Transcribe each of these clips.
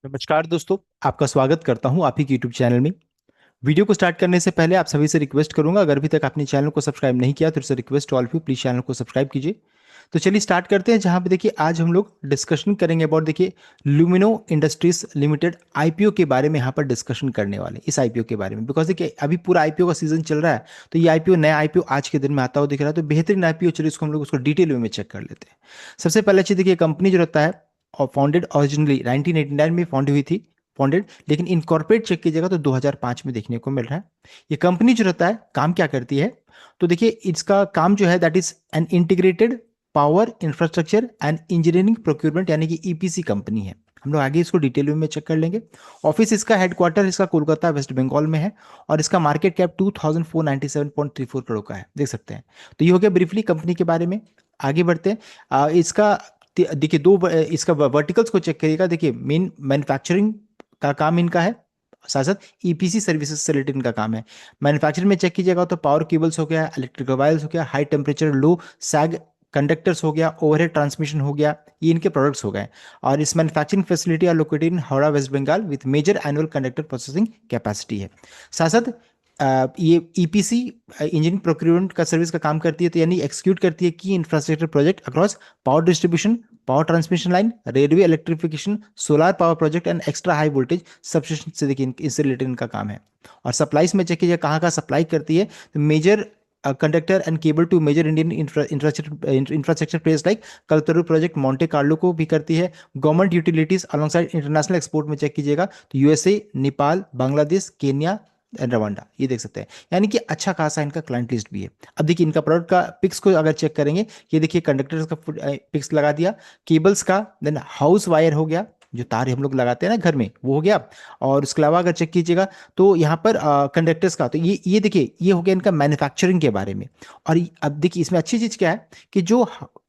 नमस्कार दोस्तों। आपका स्वागत करता हूं आप ही के यूट्यूब चैनल में। वीडियो को स्टार्ट करने से पहले आप सभी से रिक्वेस्ट करूंगा, अगर अभी तक आपने चैनल को सब्सक्राइब नहीं किया तो it's request to all of you, please channel को सब्सक्राइब कीजिए। तो चलिए स्टार्ट करते हैं, जहां पे देखिए आज हम लोग डिस्कशन करेंगे अबाउट देखिए लुमिनो इंडस्ट्रीज लिमिटेड आईपीओ के बारे में। यहाँ पर डिस्कशन करने वाले हैं इस आईपीओ के बारे में, बिकॉज देखिए अभी पूरा आईपीओ का सीजन चल रहा है। तो ये आईपीओ नया आईपीओ आज के दिन में आता हुआ दिख रहा है, तो बेहतरीन आईपीओ। चलिए इसको हम लोग उसको डिटेल में चेक कर लेते हैं। सबसे पहले अच्छी देखिए कंपनी जो रहता है और फाउंडेड ओरिजिनली 1989 में फाउंड हुई थी, फाउंडेड, लेकिन इनकॉर्पोरेट चेक कीजिएगा तो 2005 में देखने को मिल रहा है। ये कंपनी जो रहता है काम क्या करती है, तो देखिए इसका काम जो है that is an integrated power infrastructure and engineering procurement, यानी कि ईपीसी कंपनी है। हम लोग आगे इसको डिटेल में चेक कर लेंगे। ऑफिस इसका हेडक्वार्टर इसका कोलकाता वेस्ट बंगाल में है, और इसका मार्केट कैप 2497.34 करोड़ का है, देख सकते हैं। तो ये हो गया ब्रीफली कंपनी के बारे में। आगे बढ़ते हैं। इसका देखिए इसका वर्टिकल्स को चेक करिएगा। देखिए मेन मैन्युफैक्चरिंग का काम इनका है, साथ साथ ईपीसी सर्विसेज से रिलेटेड इनका काम है। मैन्युफैक्चरिंग में चेक कीजिएगा तो पावर केबल्स हो गया, इलेक्ट्रिकल वायर्स हो गया, हाई टेम्परेचर लो सैग कंडक्टर्स हो गया, ओवरहेड ट्रांसमिशन हो गया, ये इनके प्रोडक्ट्स हो गए। और इस manufacturing facility are located in Howrah West Bengal with major annual conductor processing capacity है। साथ साथ ये ईपीसी इंजीनियरिंग प्रोक्योरमेंट का सर्विस का काम करती है, तो यानी एक्सिक्यूट करती है की infrastructure project across power distribution, power transmission line, railway electrification, solar power project and extra high voltage substation से देखिए इससे रिलेटेड इनका काम है। और सप्लाईज में चेक कीजिए कहाँ कहाँ सप्लाई करती है, तो major conductor and cable to major Indian infrastructure place like Kalpataru project, Monte Carlo को भी करती है। Government utilities alongside international export में चेक कीजिएगा तो USA, Nepal, Bangladesh, Kenya and Rwanda, ये देख सकते हैं। यानी कि अच्छा खासा इनका क्लाइंट लिस्ट भी है। अब देखिए इनका प्रोडक्ट का पिक्स को अगर चेक करेंगे, ये देखिए कंडक्टर्स का पिक्स लगा दिया, केबल्स का, देन हाउस वायर हो गया, जो तार हम लोग लगाते हैं ना घर में, वो हो गया। और उसके अलावा अगर चेक कीजिएगा तो यहाँ पर कंडक्टर्स का, तो ये देखिए ये हो गया इनका मैन्युफैक्चरिंग के बारे में। और अब देखिए इसमें अच्छी चीज़ क्या है कि जो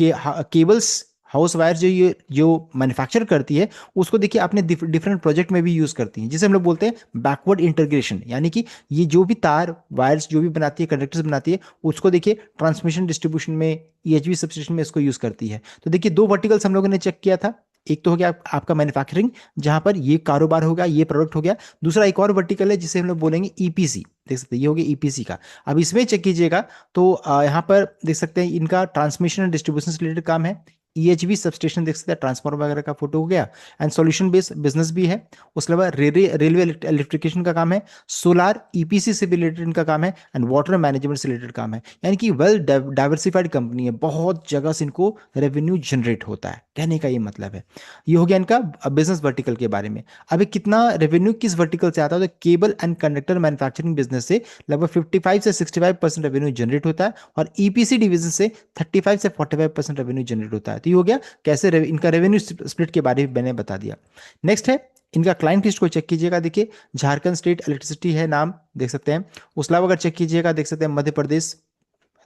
केबल्स हाउस वायर जो मैन्युफैक्चर करती है, उसको देखिए आपने डिफरेंट प्रोजेक्ट में भी यूज करती हैं, जिसे हम लोग बोलते हैं बैकवर्ड इंटीग्रेशन। यानी कि ये जो भी तार वायर्स जो भी बनाती है, कंडक्टर्स बनाती है, उसको देखिए ट्रांसमिशन डिस्ट्रीब्यूशन में, ईएचवी सबस्टेशन में इसको यूज करती है। तो देखिए दो वर्टिकल्स हम लोगों ने चेक किया था। एक तो हो गया आपका मैन्युफैक्चरिंग, जहां पर ये कारोबार होगा, ये प्रोडक्ट हो गया। दूसरा एक और वर्टिकल है जिसे हम लोग बोलेंगे ईपीसी, देख सकते हैं ये हो गया ईपीसी का। अब इसमें चेक कीजिएगा तो यहाँ पर देख सकते हैं इनका ट्रांसमिशन एंड डिस्ट्रीब्यूशन से रिलेटेड काम है। ईएचवी सबस्टेशन देख सकते हैं, ट्रांसफार्मर वगैरह का फोटो हो गया। एंड सॉल्यूशन बेस्ड बिजनेस भी है। उसके अलावा रेलवे इलेक्ट्रिफिकेशन का काम है, सोलार ईपीसी से रिलेटेड इनका काम है, एंड वाटर मैनेजमेंट से रिलेटेड काम है। यानी कि वेल डाइवर्सिफाइड कंपनी है, बहुत जगह से इनको रेवेन्यू जनरेट होता है, कहने का ये मतलब है। ये हो गया इनका बिजनेस वर्टिकल के बारे में। अभी कितना रेवेन्यू किस वर्टिकल से आता है, तो cable and conductor manufacturing business से लगभग 55 से 65% रेवेन्यू जनरेट होता है, और ईपीसी डिवीजन से 35 से 45% रेवेन्यू जनरेट होता है। तो ये हो गया कैसे इनका रेवेन्यू स्प्लिट के बारे में मैंने बता दिया। नेक्स्ट है इनका क्लाइंट लिस्ट को चेक कीजिएगा। देखिए झारखंड स्टेट इलेक्ट्रिसिटी है नाम, देख सकते हैं। उसके अलावा अगर चेक कीजिएगा देख सकते हैं मध्य प्रदेश,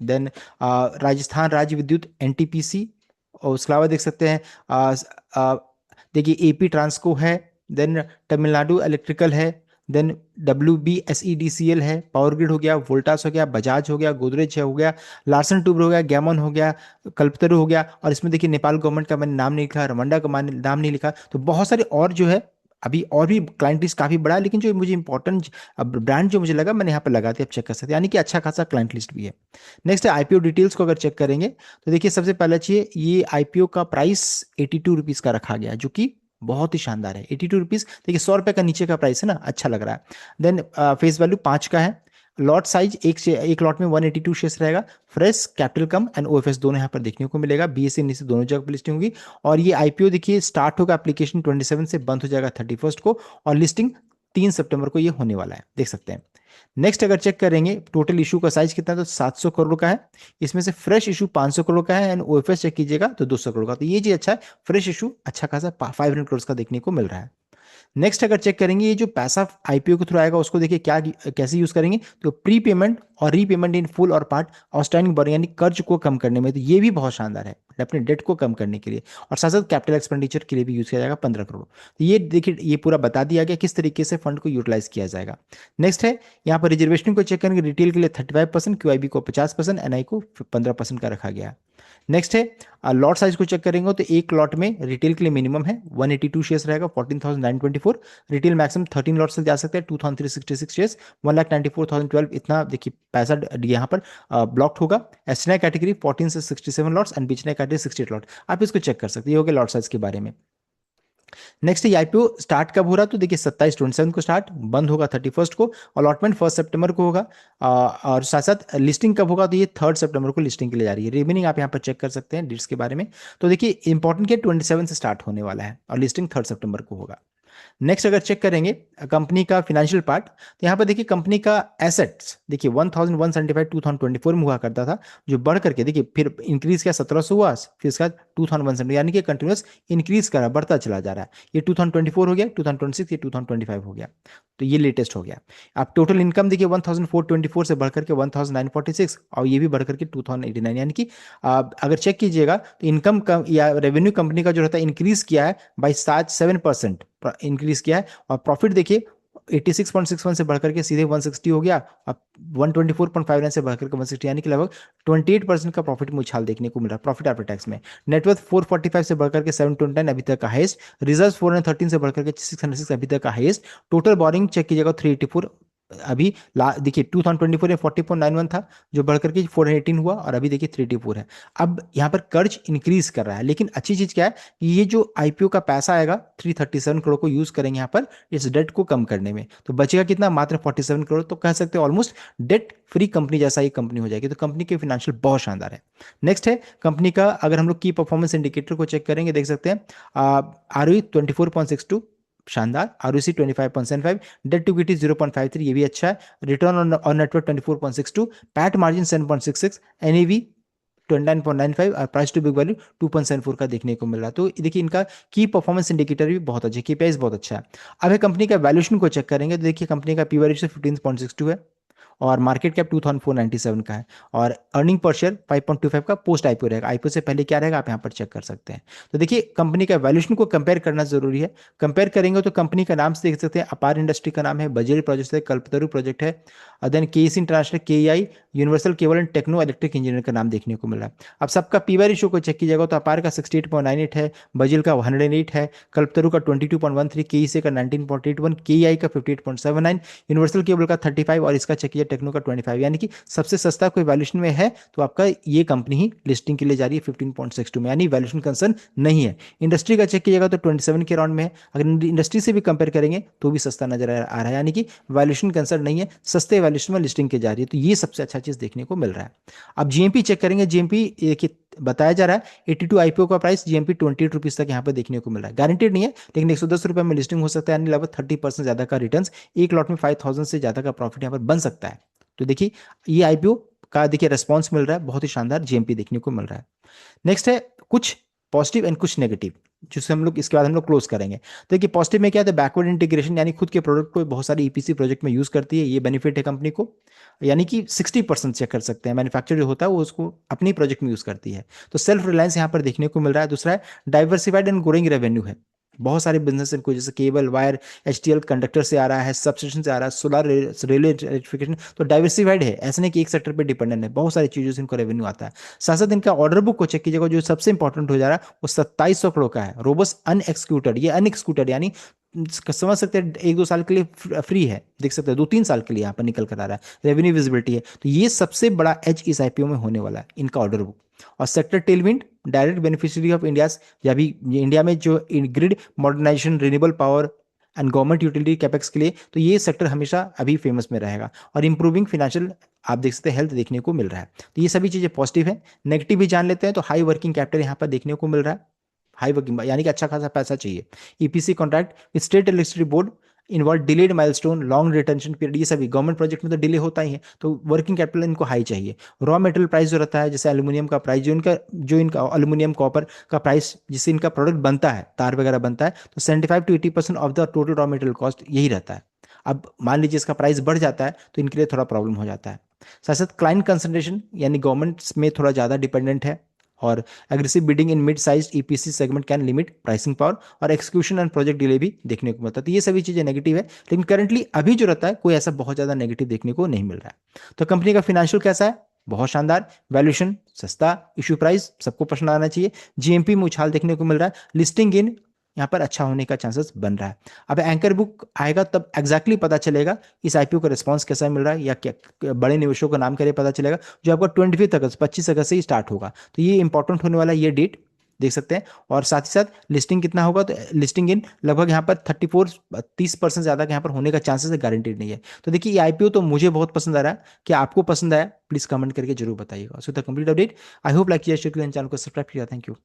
देन राजस्थान राज्य विद्युत एनटीपीसी, और उसके अलावा देख सकते हैं आ, आ, देखिए एपी ट्रांसको है, देन तमिलनाडु इलेक्ट्रिकल है, देन WBSEDCL है, पावर ग्रिड हो गया, वोल्टास हो गया, बजाज हो गया, गोदरेज है हो गया, लार्सन टूब्र हो गया, गैमन हो गया, कल्पतरू हो गया। और इसमें देखिए नेपाल गवर्नमेंट का मैंने नाम नहीं लिखा, रमंडा का नाम नहीं लिखा। तो बहुत सारे और जो है, अभी और भी क्लाइंट लिस्ट काफी बड़ा है, लेकिन जो मुझे इंपॉर्टेंट ब्रांड जो मुझे लगा मैंने यहाँ पर लगा दिया, आप चेक कर सकते हैं। यानी कि अच्छा खासा क्लाइंट लिस्ट भी है। नेक्स्ट है आईपीओ डिटेल्स को अगर चेक करेंगे तो देखिए सबसे पहले चाहिए ये आईपीओ का प्राइस 82 रुपीज़ का रखा गया है, जो कि बहुत ही शानदार है। 82 रुपीज़, देखिए 100 रुपये का नीचे का प्राइस है ना, अच्छा लग रहा है। देन फेस वैल्यू 5 का है। लॉट साइज एक लॉट में 182 शेयर्स रहेगा। Fresh capital come and OFS दोनों यहाँ पर देखने को मिलेगा, बीएससी नीचे दोनों जगह पर लिस्टिंग होगी। और ये आईपीओ देखिए स्टार्ट होगा एप्लीकेशन 27 से, बंद हो जाएगा 31 को, और लिस्टिंग 3 सितंबर को ये होने वाला है, देख सकते हैं। नेक्स्ट अगर चेक करेंगे टोटल इशू का साइज कितना है, तो 700 करोड़ का है। इसमें से फ्रेश इशू 500 करोड़ का है, एंड ओएफएस चेक कीजिएगा तो 200 करोड़ का। तो ये चीज अच्छा है, फ्रेश इशू अच्छा खासा 500 करोड़ का देखने को मिल रहा है। नेक्स्ट अगर चेक करेंगे ये जो पैसा आईपीओ के थ्रू आएगा उसको देखिए क्या कैसे यूज करेंगे, तो प्री पेमेंट और रीपेमेंट इन फुल और पार्ट आउटस्टैंडिंग बोरोइंग, यानी कर्ज को कम करने में, तो ये भी बहुत शानदार है, अपने डेट को कम करने के लिए। और साथ साथ कैपिटल एक्सपेंडिचर के लिए भी यूज किया जाएगा 15 करोड़। तो ये देखिए ये पूरा बता दिया गया किस तरीके से फंड को यूटिलाइज किया जाएगा। नेक्स्ट है यहाँ पर रिजर्वेशन को चेक करेंगे, रिटेल के लिए 35%, क्यूआईबी को 50%, एनआई को 15% का रखा गया है। नेक्स्ट है लॉट साइज को चेक करेंगे तो एक लॉट में रिटेल के लिए मिनिमम है 182 शेयर्स रहेगा 14,924, रिटेल मैक्सिमम 13 लॉट से जा सकते हैं 2,366 शेयर्स 1,94,012, इतना देखिए पैसा यहाँ पर ब्लॉक्ड होगा। एसटीआई कैटेगरी 14 से 67 लॉट्स एंड बीचना कैटेगरी 68 लॉट, आप इसको चेक कर सकते हैं। ये हो गया लॉट साइज के बारे में। नेक्स्ट ये आईपीओ स्टार्ट कब हो रहा है तो देखिए 27/27 को स्टार्ट, बंद होगा 31 को, अलॉटमेंट 1 सितंबर को होगा। और साथ साथ लिस्टिंग कब होगा तो ये 3 सितंबर को लिस्टिंग के लिए जा रही है। रिमेनिंग आप यहाँ पर चेक कर सकते हैं डेट्स के बारे में। तो देखिए इंपॉर्टेंट क्या 27 से स्टार्ट होने वाला है और लिस्टिंग 3 सितंबर को होगा। नेक्स्ट अगर चेक करेंगे कंपनी का फिनेंशियल पार्ट, तो यहाँ पर देखिए कंपनी का एसेट्स देखिए 1175 2024 में हुआ करता था, जो बढ़ करके देखिए फिर इंक्रीज किया 1700 हुआ, फिर इसका 2170, यानी कि कंटिन्यूस इंक्रीज करा बढ़ता चला जा रहा है। ये 2024 हो गया, 2026 ये 2025 हो गया, तो ये लेटेस्ट हो गया। आप टोटल इनकम देखिए 1424 से बढ़ करके 1946 और ये भी बढ़ करके 2089, यानी कि अगर चेक कीजिएगा तो इनकम या रेवेन्यू कंपनी का जो रहता है इंक्रीज किया है बाई 7% इंक्रीज किया है। और प्रॉफिट देखिए 86.61 से बढ़कर के सीधे 160 हो गया, अब 124.59 से बढ़कर के 160, यानी कि लगभग 28% का प्रॉफिट में उछाल देखने को मिल रहा है प्रॉफिट आफ्टर टैक्स में। नेटवर्थ 445 से बढ़कर के 729 अभी तक का हाईएस्ट, रिजर्व 413 से बढ़कर के 606 अभी तक का हाईएस्ट, टोटल बोरिंग चेक कीजिएगा 384, अभी देखिए 2024 में 40.91 था जो बढ़कर के 418 हुआ और अभी देखिए 384 है। अब यहाँ पर कर्ज इंक्रीज कर रहा है, लेकिन अच्छी चीज क्या है कि ये जो आईपीओ का पैसा आएगा 337 करोड़ को यूज करेंगे यहाँ पर इस डेट को कम करने में, तो बचेगा कितना मात्र 47 करोड़, तो कह सकते हैं ऑलमोस्ट डेट फ्री कंपनी जैसा ही कंपनी हो जाएगी। तो कंपनी के फाइनेंशियल बहुत शानदार है। नेक्स्ट है कंपनी का, अगर हम लोग की परफॉर्मेंस इंडिकेटर को चेक करेंगे देख सकते हैं आरओई 24.62 शानदार, आरओसी 25.75, डेट टू इक्विटी 0.53 ये भी अच्छा है, return on net worth 24.62, PAT margin 7.66, NAV 29.95 और प्राइस टू बुक वैल्यू 2.74 का देखने को मिल रहा है। तो देखिए इनका की परफॉर्मेंस इंडिकेटर भी बहुत अच्छा है, केपीआई बहुत अच्छा है। अब है कंपनी का वैल्यूएशन को चेक करेंगे तो देखिए कंपनी का पी वैल्यू 15.62 है और मार्केट कैप 2497 का है, और अर्निंग पर शेयर 5.25 का पोस्ट आईपीओ रहेगा। आईपीओ से पहले क्या रहेगा आप यहाँ पर चेक कर सकते हैं। तो देखिए कंपनी का वैल्यूएशन को कंपेयर करना जरूरी है। कंपेयर करेंगे तो कंपनी का नाम से देख सकते हैं, अपार इंडस्ट्री का नाम है, बजेरी प्रोजेक्ट है, कल्पतरु प्रोजेक्ट है, then KEC international, KEI, universal cable and techno electric engineer का नाम देखने को मिल रहा है। अब सबका पीवाई रेशियो को चेक कीजिएगा तो अपार का 68.98 है, बजेल का 108 है, कल्पतरु का 22.13, केईसी का 19.81, केईआई का 58.79, यूनिवर्सल केबल का 35 और इसका चेक कीजिए टेक्नो का 25, यानी कि सबसे सस्ता कोई वैल्यूएशन में है तो आपका ये कंपनी ही लिस्टिंग के लिए जा रही है 15.62 में, यानी वैल्यूएशन कंसर्न नहीं है। इंडस्ट्री का चेक कीजिएगा तो 27 के राउंड में है, अगर इंडस्ट्री से भी कंपेयर करेंगे तो भी सस्ता नजर आ रहा है, यानी कि वैल्यूएशन कंसर्न नहीं है, सस्ते वैल्यूएशन में लिस्टिंग की जा रही है। तो ये सबसे अच्छा चीज देखने को मिल रहा है। अब जीएमपी चेक करेंगे, जीएमपी बताया जा रहा है 82 आईपीओ का प्राइस, जीएमपी 28 रुपीज तक यहाँ पर देखने को मिल रहा है। गारंटेड नहीं है लेकिन 110 रुपए में लिस्टिंग हो सकता है, यानी लगभग 30% ज्यादा का रिटर्न, एक लॉट में 5000 से ज्यादा का प्रॉफिट यहाँ पर बन सकता है। तो देखिए ये आईपीओ का देखिए रेस्पॉन्स मिल रहा है, बहुत ही शानदार जीएमपी देखने को मिल रहा है। नेक्स्ट है कुछ पॉजिटिव एंड कुछ नेगेटिव, जिससे हम लोग इसके बाद हम लोग क्लोज करेंगे। तो देखिए पॉजिटिव में क्या है, बैकवर्ड इंटीग्रेशन, यानी खुद के प्रोडक्ट को बहुत सारी ईपीसी प्रोजेक्ट में यूज करती है, ये बेनिफिट है कंपनी को, यानी कि 60% चेक कर सकते हैं, मैन्युफैक्चर जो होता है वो उसको अपनी प्रोजेक्ट में यूज करती है, तो सेल्फ रिलायंस यहाँ पर देखने को मिल रहा है। दूसरा है डाइवर्सिफाइड एंड ग्रोइंग रेवेन्यू है, बहुत सारे बिजनेस इनको जैसे केबल वायर एचटीएल कंडक्टर से आ रहा है, सबस्टेशन से आ रहा है, सोलर रेलवे इलेक्ट्रिफिकेशन, तो डाइवर्सिफाइड है, ऐसा नहीं कि एक सेक्टर पे डिपेंडेंट है, बहुत सारी चीजों से इनको रेवेन्यू आता है। साथ साथ इनका ऑर्डर बुक को चेक कीजिएगा, जो सबसे इंपॉर्टेंट हो जा रहा है वो 2700 करोड़ का है, रोबस अनएक्सक्यूटेड, ये अनएक्सक्यूटेड यानी समझ सकते हैं 1-2 साल के लिए फ्री है, देख सकते हैं 2-3 साल के लिए यहाँ पर निकल कर आ रहा है, रेवेन्यू विजिबिलिटी है, तो ये सबसे बड़ा एज इस आईपीओ में होने वाला है इनका ऑर्डर बुक। और sector tailwind, direct beneficiary of India, या भी इंडिया में जो grid modernisation, renewable power and government utility capex के लिए, तो ये सेक्टर हमेशा अभी फेमस में रहेगा। और इंप्रूविंग फाइनेंशियल आप देख सकते हैं हेल्थ देखने को मिल रहा है, तो ये सभी चीजें पॉजिटिव है। नेगेटिव भी जान लेते हैं, तो हाई वर्किंग कैपिटल यहाँ पर देखने को मिल रहा है, हाई वर्किंग यानी कि अच्छा खासा पैसा चाहिए। EPC contract with state electricity board involve delayed milestone, long retention period, ये सभी गवर्नमेंट प्रोजेक्ट में तो डिले होता ही है, तो वर्किंग कैपिटल इनको हाई चाहिए। रॉ मटेरियल प्राइस जो रहता है, जैसे एल्यूमिनियम का प्राइस, जो इनका एल्यूमिनियम कॉपर का प्राइस जिससे इनका प्रोडक्ट बनता है, तार वगैरह बनता है, तो 75 to 80% of the total raw material cost यही रहता है। अब मान लीजिए इसका प्राइस बढ़ जाता है तो इनके लिए थोड़ा प्रॉब्लम हो जाता है। साथ साथ क्लाइंट कंसंट्रेशन, यानी गवर्नमेंट में थोड़ा ज़्यादा डिपेंडेंट है, और aggressive bidding in mid size EPC segment can limit pricing power, और एक्सक्यूशन एंड प्रोजेक्ट डिले भी देखने को मिलता है। तो ये सभी चीजें नेगेटिव है, लेकिन करंटली अभी जो रहता है कोई ऐसा बहुत ज्यादा नेगेटिव देखने को नहीं मिल रहा है। तो कंपनी का फिनेंशियल कैसा है, बहुत शानदार। वैल्यूएशन सस्ता, इशू प्राइस सबको पसंद आना चाहिए, जीएमपी में उछाल देखने को मिल रहा है, लिस्टिंग इन यहाँ पर अच्छा होने का चांसेस बन रहा है। अब एंकर बुक आएगा तब एग्जैक्टली पता चलेगा इस आईपीओ का रिस्पांस कैसा मिल रहा है, या क्या बड़े निवेशकों का नाम करे पता चलेगा, जो आपका 25 अगस्त 25 अगस्त से ही स्टार्ट होगा। तो ये इंपॉर्टेंट होने वाला ये डेट देख सकते हैं। और साथ ही साथ लिस्टिंग कितना होगा, तो लिस्टिंग इन लगभग यहाँ पर 30% ज़्यादा यहाँ पर होने का चांसेस है, गारंटेड नहीं है। तो देखिए ये आईपीओ तो मुझे बहुत पसंद आ रहा है, क्या आपको पसंद आया प्लीज़ कमेंट करके जरूर बताइएगा। So the complete update, I hope like किया, शेयर किया, चैनल को सब्सक्राइब किया। Thank you.